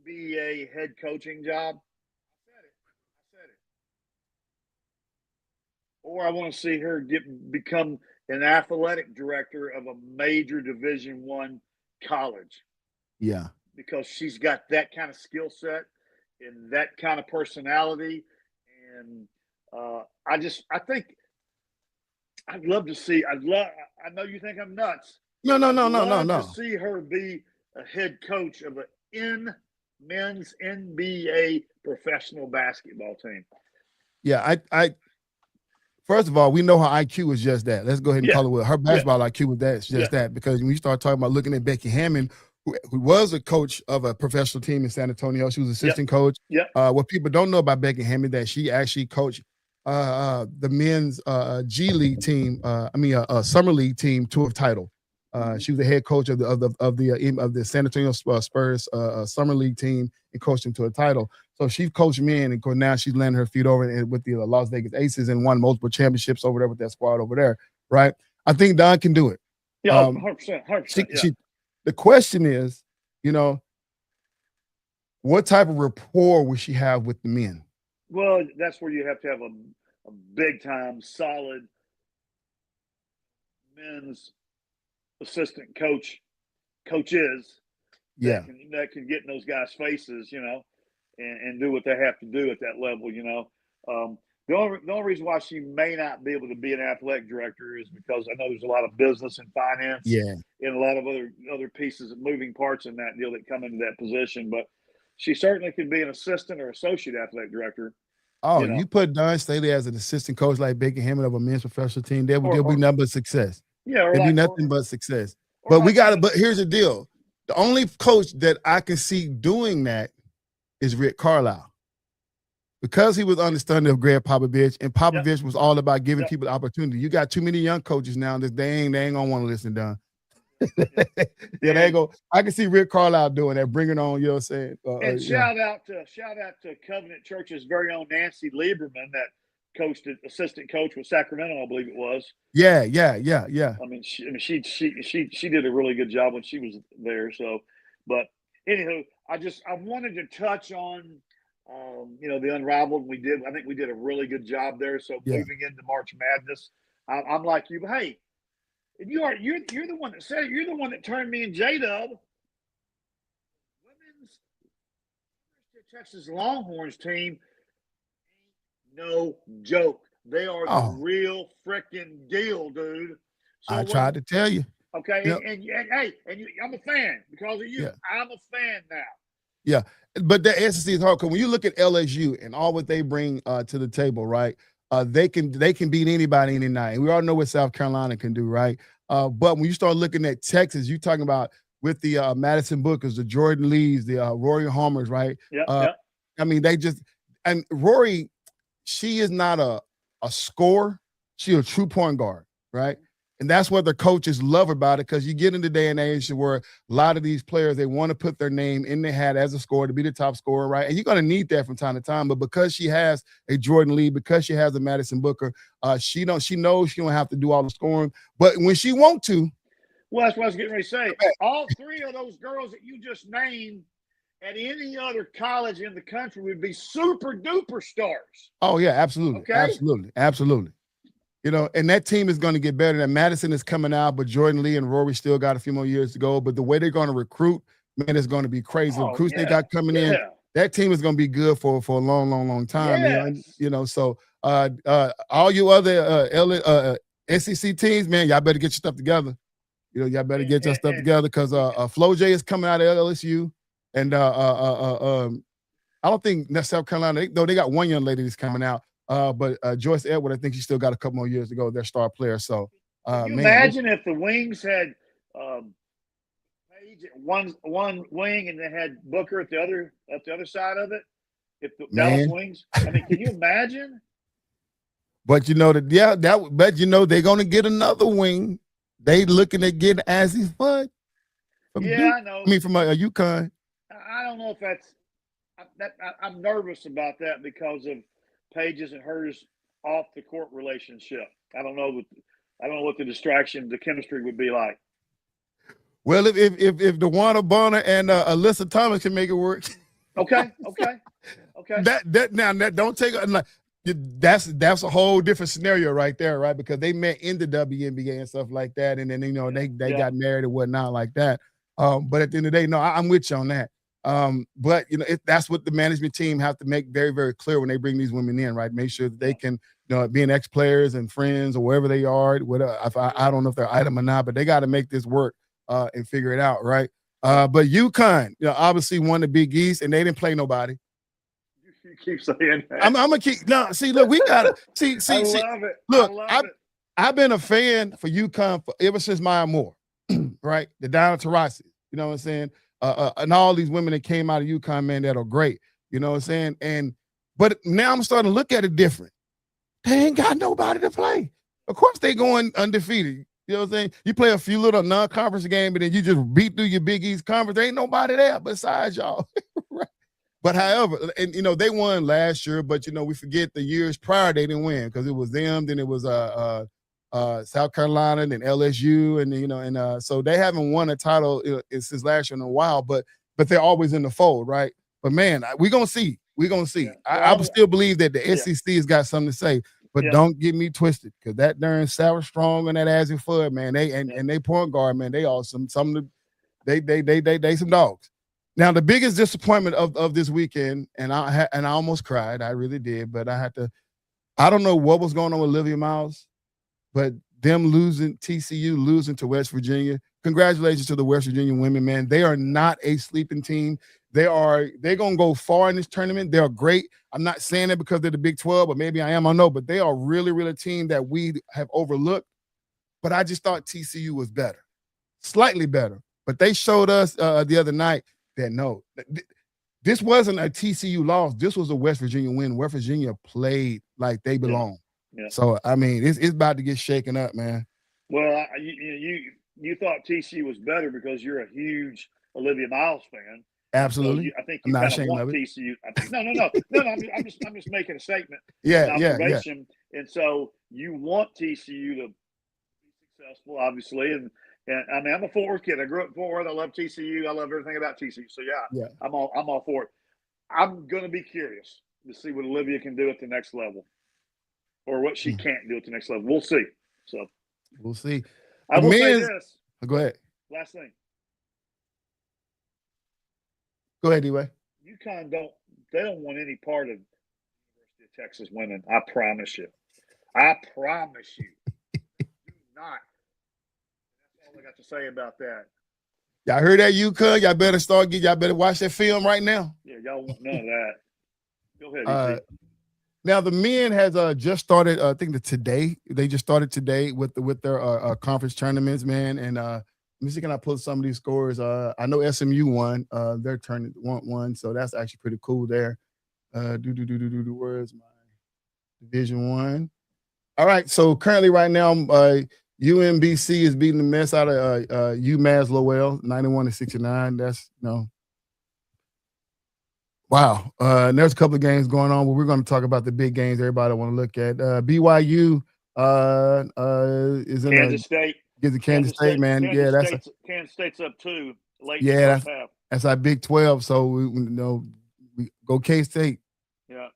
NBA head coaching job. I said it. Or I want to see her become an athletic director of a major Division I college. Yeah. Because she's got that kind of skill set and that kind of personality. And I think I'd love to see. I know you think I'm nuts. No. To see her be a head coach of a men's NBA professional basketball team. Yeah, I first of all, we know her IQ is just that. Let's go ahead and call it what her basketball IQ was that because when you start talking about looking at Becky Hammond, who was a coach of a professional team in San Antonio, she was assistant coach. Yeah. What people don't know about Becky Hammond that she actually coached the men's G League team, Summer League team to a title. She was the head coach of the San Antonio Spurs Summer League team and coached them to a title. So she coached men, and now she's landing her feet over with the Las Vegas Aces and won multiple championships over there with that squad over there, right? I think Don can do it. Yeah, 100%. 100%. The question is, what type of rapport will she have with the men? Well, that's where you have to have a big time, solid men's assistant coaches that can get in those guys' faces, and do what they have to do at that level, The only reason why she may not be able to be an athletic director is because I know there's a lot of business and finance and a lot of other pieces of moving parts in that deal that come into that position. But she certainly could be an assistant or associate athletic director. Oh, you put Don Staley as an assistant coach like Baker Hammond of a men's professional team, there'll be nothing but success. Yeah, there'll be nothing but success. But but here's the deal. The only coach that I can see doing that is Rick Carlisle. Because he was understanding of Greg Popovich, and Popovich was all about giving people the opportunity. You got too many young coaches now that they ain't gonna want to listen, Don. They ain't go. I can see Rick Carlisle doing that, bringing on, you know what I'm saying. And shout out to Covenant Church's very own Nancy Lieberman that coached assistant coach with Sacramento, I believe it was. Yeah. I mean, she did a really good job when she was there. So, but anywho, I wanted to touch on. The Unrivaled, I think we did a really good job there. So moving into March Madness, I'm like you, but hey, you're the one that said it. You're the one that turned me and J-Dub. Women's Texas Longhorns team, no joke. They are the real freaking deal, dude. So I tried to tell you. Okay, and I'm a fan because of you. Yeah. I'm a fan now. Yeah, but the SEC is hard because when you look at LSU and all what they bring to the table, right? They can beat anybody any night. And we all know what South Carolina can do, right? But when you start looking at Texas, you're talking about with the Madison Bookers, the Jordan Lees, the Rory Homers, right? Yeah. I mean, and Rory, she is not a scorer. She's a true point guard, right? And that's what the coaches love about it, because you get in the day and age where a lot of these players, they want to put their name in their hat as a scorer to be the top scorer, right? And you're going to need that from time to time. But because she has a Jordan Lee, because she has a Madison Booker, she knows she don't have to do all the scoring. But when she wants to. Well, that's what I was getting ready to say. All three of those girls that you just named at any other college in the country would be super duper stars. Oh, yeah, absolutely. Okay? Absolutely. And that team is going to get better. And Madison is coming out, but Jordan Lee and Rory still got a few more years to go. But the way they're going to recruit, man, it's going to be crazy. The recruits they got coming in, that team is going to be good for a long, long, long time. Yes. So all you other SEC teams, man, y'all better get your stuff together. Y'all better get your stuff together, because Flo J is coming out of LSU, and I don't think South Carolina. They got one young lady that's coming out. But Joyce Edward, I think she still got a couple more years to go. Their star player. So, can you imagine if the Wings had Paige at one wing and they had Booker at the other side of it? If the Dallas Wings, I mean, can you imagine? But they're gonna get another wing. They looking at getting Azzy Fudd. I know. I mean, from a UConn. I don't know if that's. I'm nervous about that because of Paige's and hers off the court relationship. I don't know what the distraction, the chemistry would be like. Well, if DeWanna Bonner and Alyssa Thomas can make it work. Okay. That don't take that's a whole different scenario right there, right? Because they met in the WNBA and stuff like that, and then they got married and whatnot like that. But at the end of the day, no, I'm with you on that. But that's what the management team have to make very, very clear when they bring these women in, right? Make sure that they can, being ex-players and friends or wherever they are. I don't know if they're item or not, but they got to make this work and figure it out, right? But UConn, obviously won the Big East, and they didn't play nobody. You keep saying that. I'm gonna keep. No, see, look, we gotta see. I love it. Look, I've been a fan for UConn ever since Maya Moore, right? The Diana Taurasi, you know what I'm saying? And all these women that came out of UConn, man, that are great. You know what I'm saying? But now I'm starting to look at it different. They ain't got nobody to play. Of course they going undefeated. You know what I'm saying? You play a few little non-conference games, and then you just beat through your Big East conference. There ain't nobody there besides y'all. Right? But however, and they won last year, but we forget the years prior they didn't win, because it was them, then it was South Carolina, and LSU, and so they haven't won a title since last year in a while, but they're always in the fold, right? But man, we're gonna see. We're gonna see. Yeah. I would still believe that the SEC has got something to say, but Yeah. don't get me twisted, because that darn Sarah Strong and that Azzy Fudd, man, they point guard, man, they awesome. Some of they some dogs. Now, the biggest disappointment of this weekend, and I almost cried, I really did, but I don't know what was going on with Olivia Miles, but them TCU losing to West Virginia. Congratulations to the West Virginia women, man. They are not a sleeping team. They're going to go far in this tournament. They are great. I'm not saying that because they're the Big 12, but maybe I am, I know, but they are really, really a team that we have overlooked. But I just thought TCU was better, slightly better. But they showed us the other night that no, this wasn't a TCU loss. This was a West Virginia win. West Virginia played like they belong. Yeah. So, I mean, it's about to get shaken up, man. Well, you thought TCU was better because you're a huge Olivia Miles fan. Absolutely. So I think you kind of want TCU. No. I'm just making a statement. Yeah. And so you want TCU to be successful, obviously. And I mean, I'm a Fort Worth kid. I grew up in Fort Worth. I love TCU. I love everything about TCU. So yeah. I'm all for it. I'm going to be curious to see what Olivia can do at the next level, or what she can't do at the next level. We'll see. So we'll see. I will say this. Go ahead. Last thing. Go ahead, D-Way. UConn they don't want any part of University of Texas winning. I promise you. Do not. That's all I got to say about that. Y'all heard that, UConn? Y'all better watch that film right now. Yeah, y'all want none of that. Go ahead, now the men has just started. I think today they just started today with their conference tournaments, man. And let me see, can I pull some of these scores? I know SMU won. Their tournament won, so that's actually pretty cool there. Where's my Division One? All right, so currently right now, UMBC is beating the mess out of UMass Lowell, 91-69. That's wow. And there's a couple of games going on, but we're going to talk about the big games everybody want to look at. BYU is in Kansas State. Get the Kansas State, man. Kansas State's up 2 late. Yeah, that's our Big 12. So we go K-State. Yeah.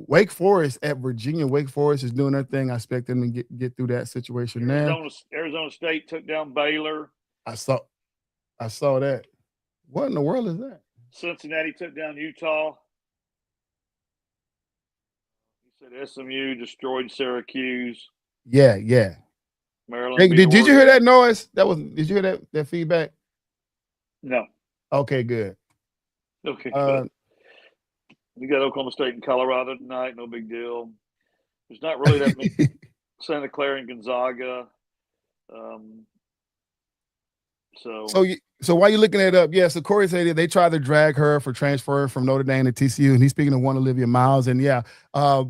Wake Forest at Virginia. Wake Forest is doing their thing. I expect them to get through that situation now. Arizona State took down Baylor. I saw that. What in the world is that? Cincinnati took down Utah. You said SMU destroyed Syracuse. Yeah. Maryland. Hey, did you hear that noise? Did you hear that feedback? No. Okay, good. Okay, good. We got Oklahoma State and Colorado tonight. No big deal. There's not really that many. Santa Clara and Gonzaga. So while you're looking it up, so Corey said they tried to drag her for transferring from Notre Dame to TCU, and he's speaking of one Olivia Miles. And I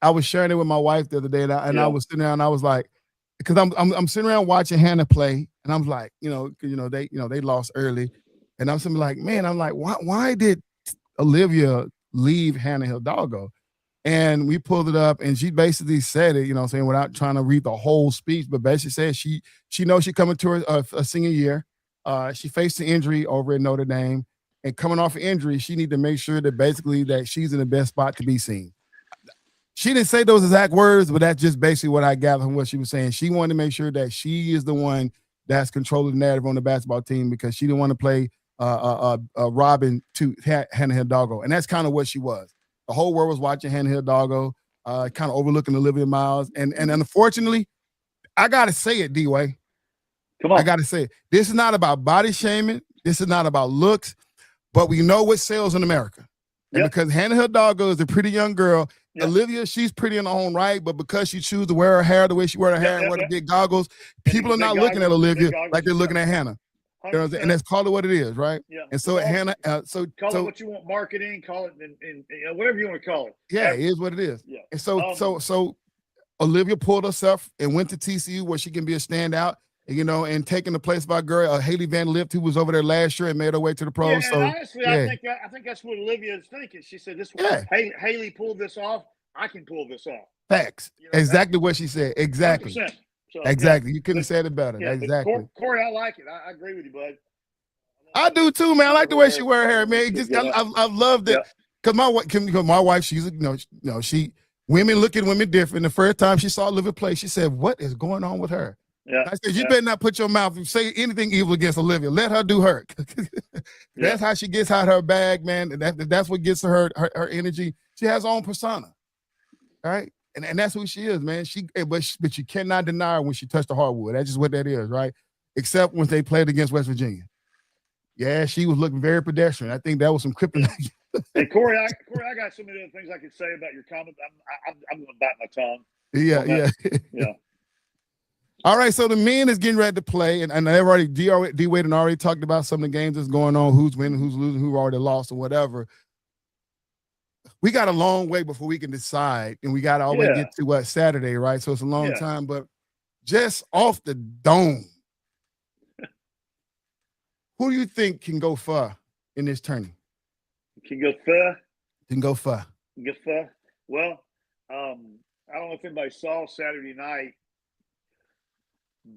was sharing it with my wife the other day, and I was sitting there and I was like, because I'm sitting around watching Hannah play, and I'm like, they lost early, and I'm sitting like, man, I'm like, why did Olivia leave Hannah Hidalgo? And we pulled it up, and she basically said it, saying, without trying to read the whole speech, but basically said she knows she's coming to her senior year. She faced an injury over at Notre Dame, and coming off an injury, she need to make sure that basically that she's in the best spot to be seen. She didn't say those exact words, but that's just basically what I gathered from what she was saying. She wanted to make sure that she is the one that's controlling the narrative on the basketball team, because she didn't want to play Robin to Hannah Hidalgo, and that's kind of what she was. The whole world was watching Hannah Hidalgo, kind of overlooking Olivia Miles, and unfortunately, I gotta say it, D-Way. Come on. I gotta say it. This is not about body shaming. This is not about looks, but we know what sells in America. And because Hannah Hidalgo is a pretty young girl, Olivia, she's pretty in her own right, but because she chooses to wear her hair the way she wear her hair and wear the big goggles, people are not looking at Olivia like they're looking at Hannah. And that's call it what it is, right? Yeah. And so Hannah, call it what you want, marketing, call it and whatever you want to call it. Yeah, it is what it is. Yeah. And so Olivia pulled herself and went to TCU where she can be a standout, and taking the place of our girl Haley Van Lift, who was over there last year and made her way to the pros. Yeah, so honestly, I think that's what Olivia is thinking. She said, "Haley pulled this off. I can pull this off. Facts. You know, Exactly what she said. Exactly. 100%. So, Exactly. Yeah, You couldn't have said it better. yeah, Exactly. Corey, I like it. I agree with you, bud. I do too, man. I like the way she wear her hair, man. Just I love it. Cause my wife, she's women look at women different. The first time she saw Olivia play, she said, "What is going on with her?" Yeah. I said, "You better not put your mouth and say anything evil against Olivia. Let her do her." That's how she gets out her bag, man. And that's what gets her energy. She has her own persona, right? And that's who she is, man. But you cannot deny her when she touched the hardwood. That's just what that is, right? Except when they played against West Virginia. Yeah, she was looking very pedestrian. I think that was some kryptonite. And Corey, I got so many other things I could say about your comment. I'm going to bite my tongue. Yeah. All right, so the men is getting ready to play, and they've already D Wade already talked about some of the games that's going on, who's winning, who's losing, who already lost, or whatever. We got a long way before we can decide, and we got to always get to Saturday, right? So it's a long time, but just off the dome, who do you think can go far in this tourney? Can go far? Can go far. Go far? Well, I don't know if anybody saw Saturday night.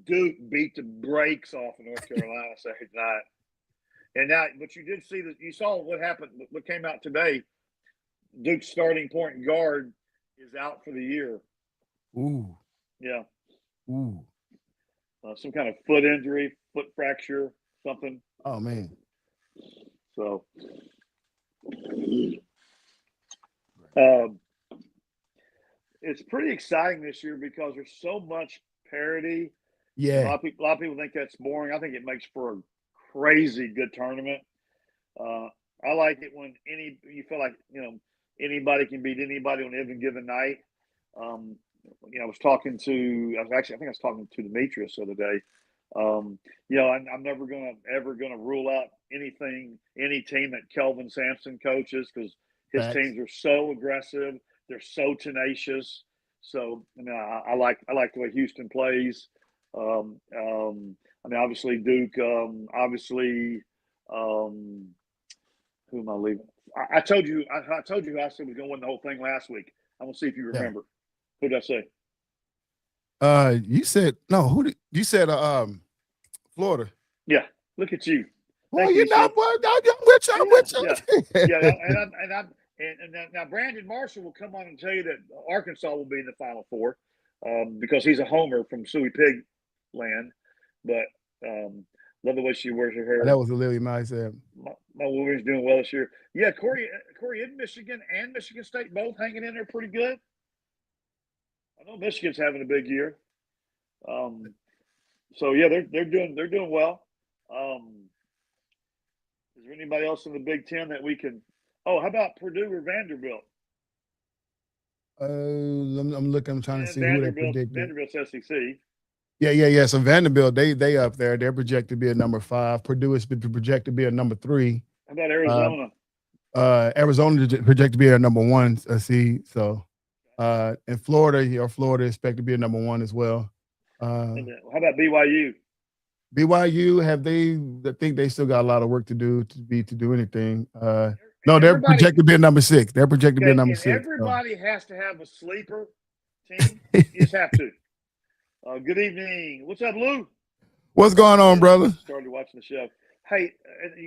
Duke beat the brakes off of North Carolina Saturday night. And now, but you did see that you saw what happened, what came out today. Duke's starting point guard is out for the year. Ooh. Yeah. Ooh. Some kind of foot injury, foot fracture, something. Oh, man. So, it's pretty exciting this year because there's so much parity. Yeah. A lot of people think that's boring. I think it makes for a crazy good tournament. I like it when you feel like, anybody can beat anybody on any given night. I was talking to Demetrius the other day. I'm never ever gonna rule out any team that Kelvin Sampson coaches because his teams are so aggressive, they're so tenacious. So I like the way Houston plays. Obviously Duke. Who am I leaving? I told you I said we was gonna win the whole thing last week. I'm gonna see if you remember. Who did I say? You said no. You said Florida. Yeah, look at you. Well, you're not. I'm with you. And now Brandon Marshall will come on and tell you that Arkansas will be in the Final Four because he's a homer from Suey Pig land. But love the way she wears her hair. That was a really nice. My Wolverines doing well this year. Yeah, Corey in Michigan and Michigan State both hanging in there pretty good. I know Michigan's having a big year. So yeah, they're doing well. Is there anybody else in the Big Ten that we can? Oh, how about Purdue or Vanderbilt? I'm looking. I'm trying to see who they predict. Vanderbilt's SEC. Yeah. So Vanderbilt, they up there. They're projected to be a number 5. Purdue is projected to be a number 3. How about Arizona? Arizona projected to be a number 1 seed. So, and Florida is expected to be a number 1 as well. How about BYU? BYU I think they still got a lot of work to do to do anything. No, they're projected to be a number 6. They're projected to be a number 6. Everybody has to have a sleeper team. You just have to. Good evening. What's up, Lou? What's going on, brother? Started watching the show. Hey,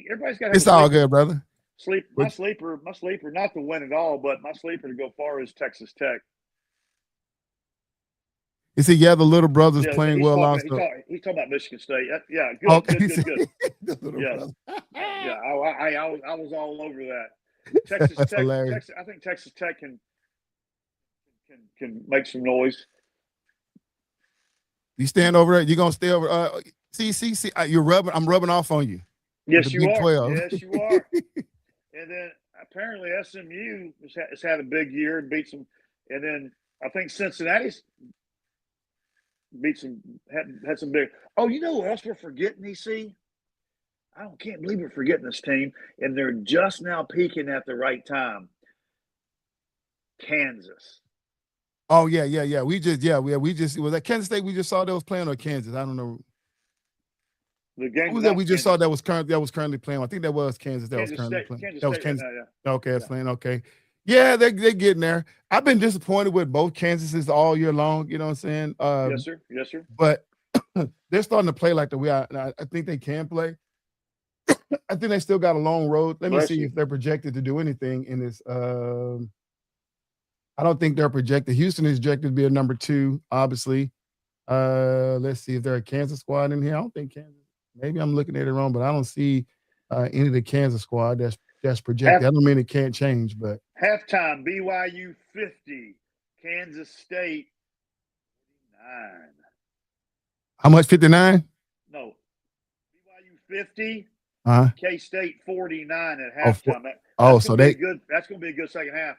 everybody's got to have It's all good, brother. My sleeper, not to win it all, but my sleeper to go far is Texas Tech. You see, the little brother's playing well also. He's talking about Michigan State. Yeah, good. Yeah. I was all over that. Texas Tech. Hilarious. I think Texas Tech can make some noise. You stand over there. You're gonna stay over. See. You're rubbing. I'm rubbing off on you. Yes, you are. 12. Yes, you are. And then apparently SMU has had a big year and beat some. And then I think Cincinnati's had some big. Oh, you know who else we're forgetting? EC. Can't believe we're forgetting this team, and they're just now peaking at the right time. Kansas. Oh yeah. We just was that Kansas State. We just saw that was playing, or Kansas. I don't know. The game who was that we just saw that was currently playing. I think that was Kansas that was currently playing. Kansas that was State Kansas. right now, yeah. Okay, that's playing. Okay. Yeah, they're getting there. I've been disappointed with both Kansases all year long. You know what I'm saying? Yes, sir. Yes, sir. But they're starting to play like the way I think they can play. I think they still got a long road. Let me Bless see you. if they're projected to do anything in this. I don't think they're projected. Houston is projected to be a number 2, obviously. Let's see if they're a Kansas squad in here. I don't think Kansas. Maybe I'm looking at it wrong, but I don't see any of the Kansas squad that's projected. I don't mean it can't change, but halftime BYU 50, Kansas State 9. How much? 59? No, BYU 50, K-State 49 at halftime. That's gonna be a good second half.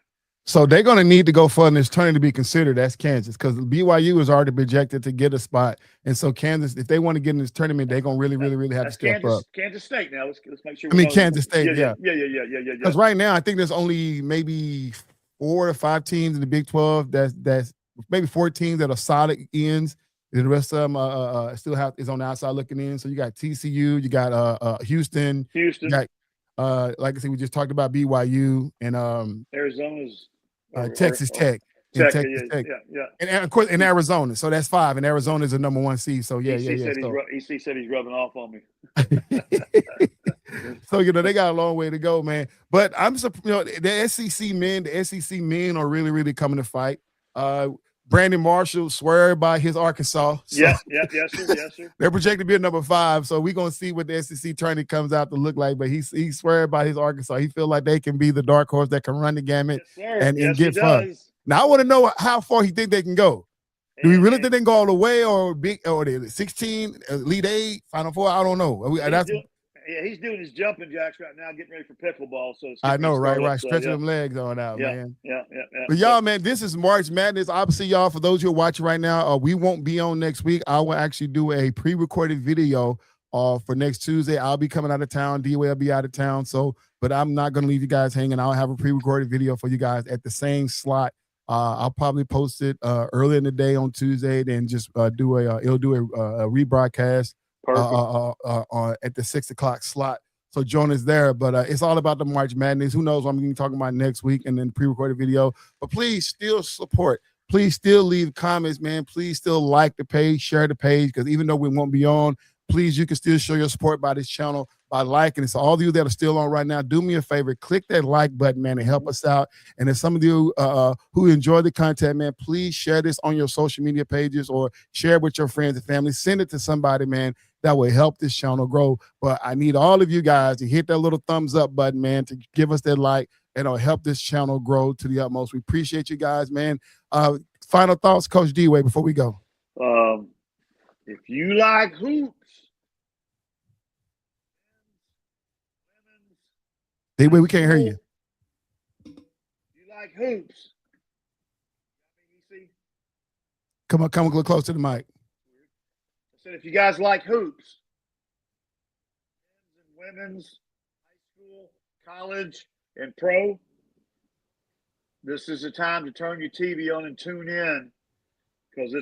So they're going to need to go further in this tournament to be considered. That's Kansas, because BYU is already projected to get a spot, and so Kansas, if they want to get in this tournament, they're going to really have to step up. Kansas State now. Let's make sure. Kansas State, yeah. Because right now, I think there's only maybe 4 or 5 teams in the Big 12. That's maybe 4 teams that are solid ends. And the rest of them still is on the outside looking in. So you got TCU, you got Houston, you got like I said, we just talked about BYU and Arizona's. Texas Tech. Tech. And of course in Arizona. So that's 5. And Arizona is the number 1 seed. So yeah. He said he's rubbing off on me. So they got a long way to go, man. But I'm surprised, the SEC men are really coming to fight. Brandon Marshall swear by his Arkansas. So yes, sir. They're projected to be a number 5. So we're gonna see what the SEC tournament comes out to look like. But he swear by his Arkansas. He feel like they can be the dark horse that can run the gamut and get fun. Now I want to know how far he think they can go. Do we really think they can go all the way, or the 16, Elite 8, Final 4? I don't know. He's doing his jumping jacks right now, getting ready for pickleball. So I know, right? Stretching them legs on out, man. Yeah. But y'all, man, this is March Madness. Obviously, y'all, for those who are watching right now, we won't be on next week. I will actually do a pre-recorded video for next Tuesday. I'll be coming out of town. D-Way will be out of town. But I'm not going to leave you guys hanging. I'll have a pre-recorded video for you guys at the same slot. I'll probably post it early in the day on Tuesday, then just do a rebroadcast at the 6 o'clock slot. So join us there. But it's all about the March Madness. Who knows what I'm going to be talking about next week, and then pre-recorded video. But please still support. Please still leave comments, man. Please still like the page, share the page, because even though we won't be on, please, you can still show your support by this channel by liking it. So all of you that are still on right now, do me a favor, click that like button, man, and help us out. And if some of you who enjoy the content, man, please share this on your social media pages or share it with your friends and family. Send it to somebody, man, that will help this channel grow. But I need all of you guys to hit that little thumbs up button, man, to give us that like, and it'll help this channel grow to the utmost. We appreciate you guys, man. Final thoughts, Coach D-Way, before we go. If you like hoops, D-Way, we can't hear you. You like hoops? Come a little close to the mic. I said, if you guys like hoops, women's, high school, college, and pro, this is the time to turn your TV on and tune in, because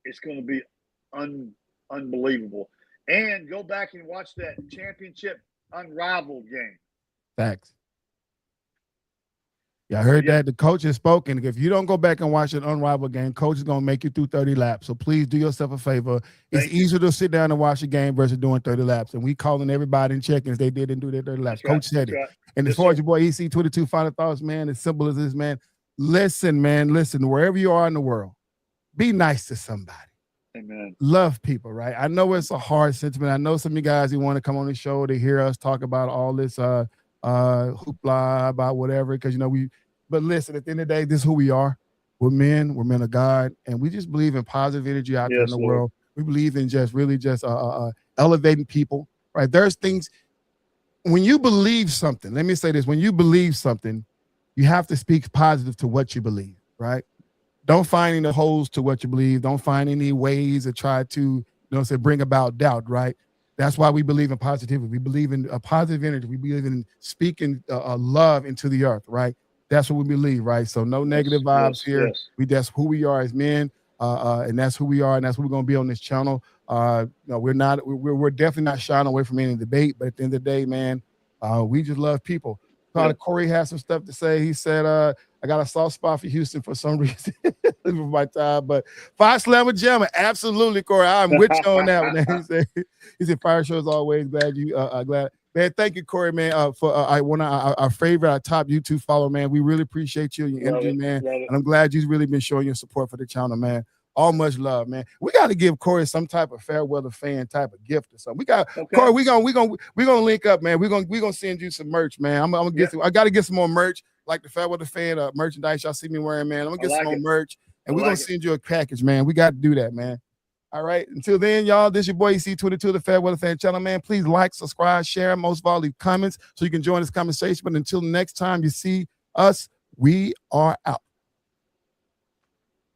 it's going to be unbelievable. And go back and watch that championship unrivaled game. Facts. Yeah, I heard that. The coach has spoken. If you don't go back and watch an unrivaled game, coach is going to make you through 30 laps. So please do yourself a favor. It's easier to sit down and watch a game versus doing 30 laps. And we calling everybody and checking if they didn't do their 30 laps. That's coach said it. Right. And as far as your boy EC22 final thoughts, man, as simple as this, man. Listen, wherever you are in the world, be nice to somebody. Amen. Love people, right? I know it's a hard sentiment. I know some of you guys who want to come on the show to hear us talk about all this hoopla about whatever, because but listen, at the end of the day, this is who we are. We're men of God, and we just believe in positive energy out there in the world. We believe in just elevating people, right? There's things, when you believe something, let me say this, when you believe something, you have to speak positive to what you believe, right? Don't find any holes to what you believe. Don't find any ways to try to, bring about doubt, right? That's why we believe in positivity. We believe in a positive energy. We believe in speaking love into the earth, right? That's what we believe, right? So no negative vibes here. Yes. That's who we are as men, and that's who we are, and that's what we're going to be on this channel. We're definitely not shying away from any debate, but at the end of the day, man, we just love people. Probably Corey has some stuff to say. He said, I got a soft spot for Houston for some reason. For my time, but Five Slammer Jammer, absolutely, Corey. I'm with you on that one. He said, Fire Show is always glad you glad. Man, thank you, Corey, man, for one of our favorite, our top YouTube follower, man. We really appreciate you and your energy, man. And I'm glad you've really been showing your support for the channel, man. All much love, man. We got to give Corey some type of FairWeather Fan type of gift or something. We got Corey. We gonna link up, man. We're gonna send you some merch, man. I'm gonna get. I got to get some more merch, like the FairWeather Fan merchandise y'all see me wearing, man. I'm gonna get some more merch, and we're gonna send you a package, man. We got to do that, man. All right. Until then, y'all, this is your boy EC22, the FairWeather Fan channel, man. Please like, subscribe, share, most of all, leave comments so you can join this conversation. But until next time you see us, we are out.